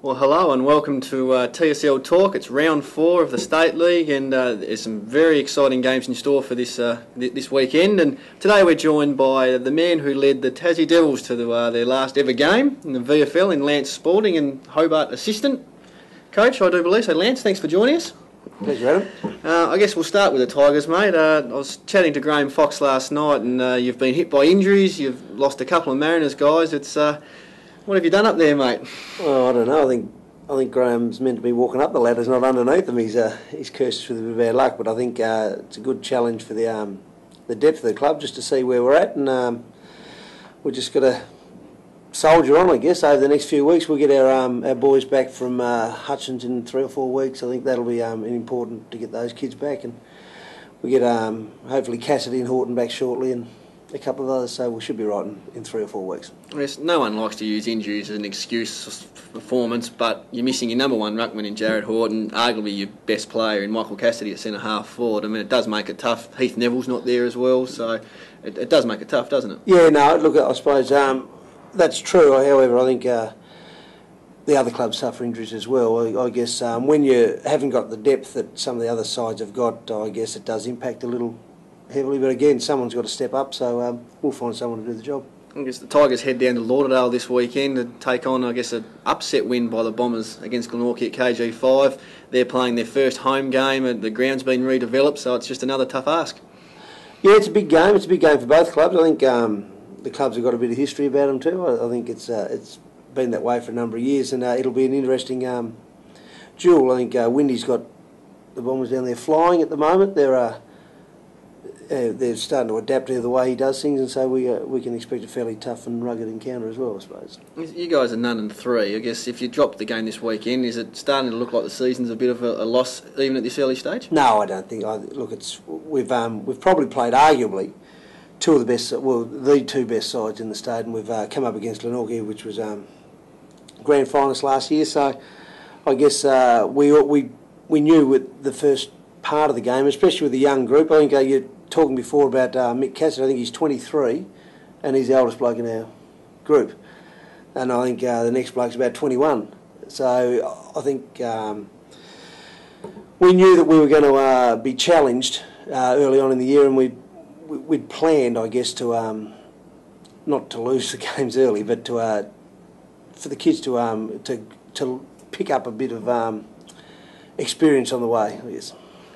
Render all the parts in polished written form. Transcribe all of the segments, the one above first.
Well, hello and welcome to TSL Talk. It's round 4 of the State League, and there's some very exciting games in store for this weekend. And today we're joined by the man who led the Tassie Devils to their last ever game in the VFL in Lance Spalding and Hobart assistant coach, I do believe. So, Lance, thanks for joining us. Pleasure, Adam. I guess we'll start with the Tigers, mate. I was chatting to Graham Fox last night, and you've been hit by injuries. You've lost a couple of Mariners guys. What have you done up there, mate? Well, I don't know. I think Graham's meant to be walking up the ladders, not underneath them. He's cursed us with a bit of bad luck, but I think it's a good challenge for the depth of the club just to see where we're at, and we've just got to soldier on, I guess. Over the next few weeks, we'll get our boys back from Hutchins in 3 or 4 weeks. I think that'll be important to get those kids back, and we get hopefully Cassidy and Horton back shortly, and a couple of others, so we should be right in 3 or 4 weeks. Yes, no one likes to use injuries as an excuse for performance, but you're missing your number one ruckman in Jared Horton, arguably your best player in Michael Cassidy at centre half forward. I mean, it does make it tough. Heath Neville's not there as well, so it does make it tough, doesn't it? Yeah, no, look, I suppose that's true. However, I think the other clubs suffer injuries as well. I guess when you haven't got the depth that some of the other sides have got, I guess it does impact a little heavily, but again, someone's got to step up, so we'll find someone to do the job. I guess the Tigers head down to Lauderdale this weekend to take on, I guess, an upset win by the Bombers against Glenorchy at KG5. They're playing their first home game, and the ground's been redeveloped, so it's just another tough ask. Yeah, it's a big game. It's a big game for both clubs. I think the clubs have got a bit of history about them too. I think it's been that way for a number of years, and it'll be an interesting duel. I think Windy's got the Bombers down there flying at the moment. They're starting to adapt to the way he does things, and so we can expect a fairly tough and rugged encounter as well, I suppose. You guys are 0-3. I guess if you drop the game this weekend, is it starting to look like the season's a bit of a loss even at this early stage? No, I don't think. We've probably played arguably the two best sides in the state, and we've come up against Glenorchy, which was grand finalist last year. So I guess we knew with the first part of the game, especially with the young group. I think you're talking before about Mick Cassidy. I think he's 23, and he's the oldest bloke in our group. And I think the next bloke's about 21. So I think we knew that we were going to be challenged early on in the year, and we'd planned, I guess, to not to lose the games early, but for the kids to pick up a bit of experience on the way, I guess.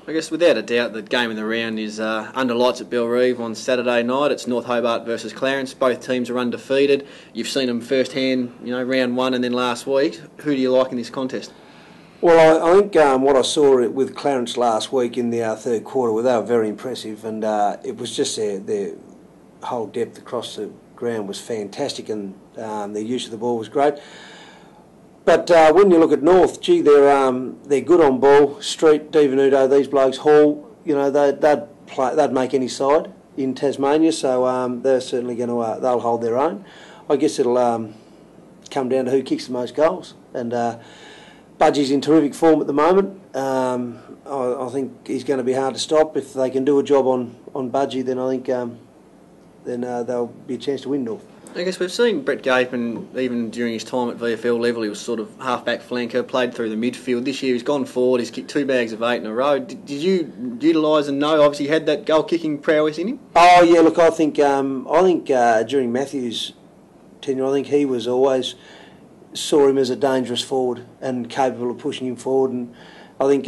I guess without a doubt the game in the round is under lights at Bellerive on Saturday night. It's North Hobart versus Clarence. Both teams are undefeated. You've seen them firsthand, round 1 and then last week. Who do you like in this contest? Well, I think what I saw with Clarence last week in the third quarter, they were very impressive, and it was just their whole depth across the ground was fantastic, and their use of the ball was great. But when you look at North, they're good on ball. Street, Divenuto, these blokes, Hall, they'd make any side in Tasmania. So they're certainly going to they'll hold their own. I guess it'll come down to who kicks the most goals. And Budgie's in terrific form at the moment. I think he's going to be hard to stop. If they can do a job on Budgie, then I think then there'll be a chance to win North. I guess we've seen Brett Gapin, even during his time at VFL level, he was sort of half-back flanker, played through the midfield. This year he's gone forward, he's kicked 2 bags of 8 in a row. Did you utilise and know, obviously, he had that goal-kicking prowess in him? Oh, yeah, look, I think during Matthew's tenure, I think he was always saw him as a dangerous forward and capable of pushing him forward. And I think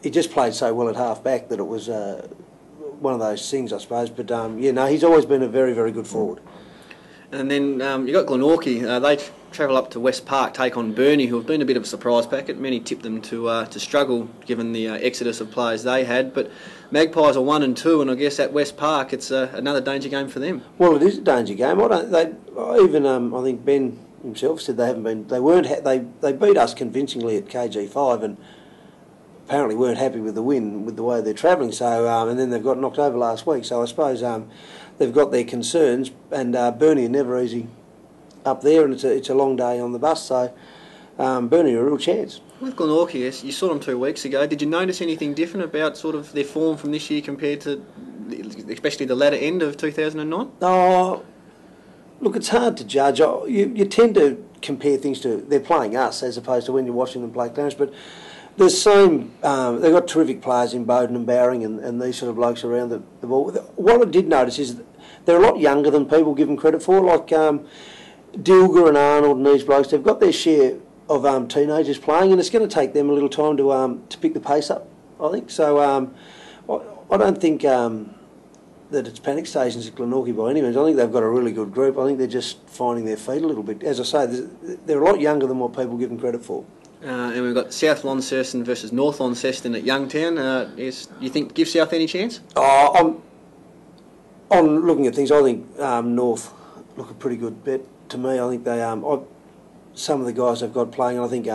he just played so well at half-back that it was one of those things, I suppose. But, he's always been a very, very good forward. And then you've got Glenorchy. They travel up to West Park, take on Burnie, who have been a bit of a surprise packet. Many tipped them to struggle given the exodus of players they had. But Magpies are 1 and 2, and I guess at West Park it's another danger game for them. Well, it is a danger game. I think Ben himself said they beat us convincingly at KG5 and apparently weren't happy with the win with the way they're travelling. So and then they've got knocked over last week. So I suppose they've got their concerns, and Burnie are never easy up there, and it's a long day on the bus, so Burnie are a real chance. With Glenorchy, you saw them 2 weeks ago. Did you notice anything different about sort of their form from this year compared to especially the latter end of 2009? No, Look, it's hard to judge. You tend to compare things to they're playing us as opposed to when you're watching them play Clarence. But the same, they've got terrific players in Bowden and Bowring and these sort of blokes around the ball. What I did notice is they're a lot younger than people give them credit for. Like Dilger and Arnold and these blokes, they've got their share of teenagers playing, and it's going to take them a little time to pick the pace up, I think. So I don't think that it's panic stations at Glenorchy by any means. I think they've got a really good group. I think they're just finding their feet a little bit. As I say, they're a lot younger than what people give them credit for. And we've got South Launceston versus North Launceston at Youngtown. You think give South any chance? On looking at things, I think North look a pretty good bet to me. I think they some of the guys they've got playing. I think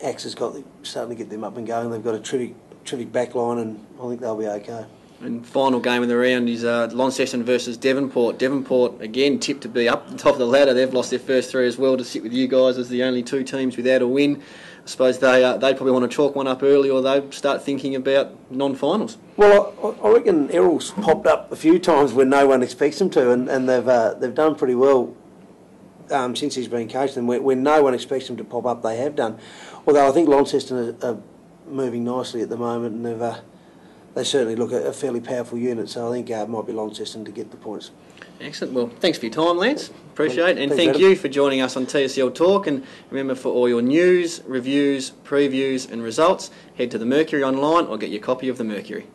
Axe has got starting to get them up and going. They've got a terrific back line, and I think they'll be okay. And final game of the round is Launceston versus Devonport. Devonport, again, tipped to be up the top of the ladder. They've lost their first three as well to sit with you guys as the only two teams without a win. I suppose they probably want to chalk one up early, or they start thinking about non-finals. Well, I reckon Errol's popped up a few times when no one expects them to, and they've done pretty well since he's been coached. And when no one expects them to pop up, they have done. Although I think Launceston are moving nicely at the moment, and they certainly look a fairly powerful unit, so I think it might be Launceston to get the points. Excellent. Well, thanks for your time, Lance. Appreciate it. And thank you for joining us on TSL Talk. And remember, for all your news, reviews, previews and results, head to the Mercury online or get your copy of the Mercury.